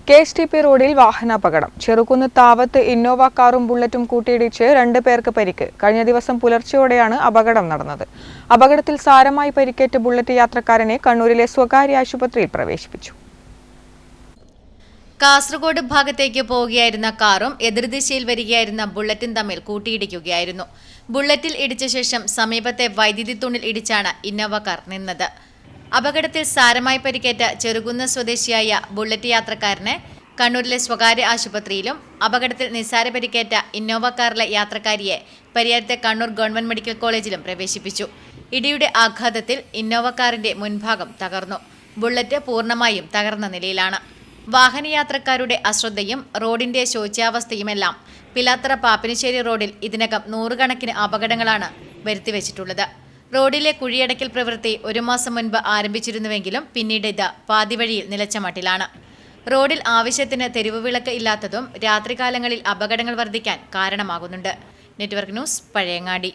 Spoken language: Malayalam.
KSTP റോഡിൽ വാഹനാപകടം. ചെറുകുന്ന് താവത്ത് ഇന്നോവ കാറും ബുള്ളറ്റും കൂട്ടിയിടിച്ച് 2 പേർക്ക് പരിക്ക്. കഴിഞ്ഞ ദിവസം പുലർച്ചെയോടെയാണ് അപകടം നടന്നത്. അപകടത്തിൽ സാരമായി പരിക്കേറ്റ ബുള്ളറ്റ് യാത്രക്കാരനെ കണ്ണൂരിലെ സ്വകാര്യ ആശുപത്രിയിൽ പ്രവേശിപ്പിച്ചു. കാസർഗോഡ് ഭാഗത്തേക്ക് പോവുകയായിരുന്ന കാറും എതിർദിശയിൽ വരികയായിരുന്ന ബുള്ളറ്റും തമ്മിൽ കൂട്ടിയിടിക്കുകയായിരുന്നു. ബുള്ളറ്റിൽ ഇടിച്ച ശേഷം സമീപത്തെ വൈദ്യുതി തൂണിൽ ഇടിച്ചാണ് ഇന്നോവ കാർ നിന്നത്. അപകടത്തിൽ സാരമായി പരിക്കേറ്റ ചെറുകുന്ന് സ്വദേശിയായ ബുള്ളറ്റ് യാത്രക്കാരനെ കണ്ണൂരിലെ സ്വകാര്യ ആശുപത്രിയിലും അപകടത്തിൽ നിസ്സാര പരിക്കേറ്റ ഇന്നോവ കാറിലെ യാത്രക്കാരിയെ പരിയാരത്തെ കണ്ണൂർ ഗവൺമെന്റ് മെഡിക്കൽ കോളേജിലും പ്രവേശിപ്പിച്ചു. ഇടിയുടെ ആഘാതത്തിൽ ഇന്നോവ കാറിന്റെ മുൻഭാഗം തകർന്നു. ബുള്ളറ്റ് പൂർണ്ണമായും തകർന്ന നിലയിലാണ്. വാഹനയാത്രക്കാരുടെ അശ്രദ്ധയും റോഡിന്റെ ശോച്യാവസ്ഥയുമെല്ലാം പിലാത്തറ പാപ്പിനിശ്ശേരി റോഡിൽ ഇതിനകം 100 കണക്കിന് അപകടങ്ങളാണ് വരുത്തിവെച്ചിട്ടുള്ളത്. റോഡിലെ കുഴിയടക്കൽ പ്രവൃത്തി 1 മാസം മുൻപ് ആരംഭിച്ചിരുന്നുവെങ്കിലും പിന്നീട് ഇത് പാതിവഴിയിൽ നിലച്ച മട്ടിലാണ്. റോഡിൽ ആവശ്യത്തിന് തെരുവുവിളക്ക് ഇല്ലാത്തതും രാത്രികാലങ്ങളിൽ അപകടങ്ങൾ വർദ്ധിക്കാൻ കാരണമാകുന്നുണ്ട്. Network news, Pazhayangadi.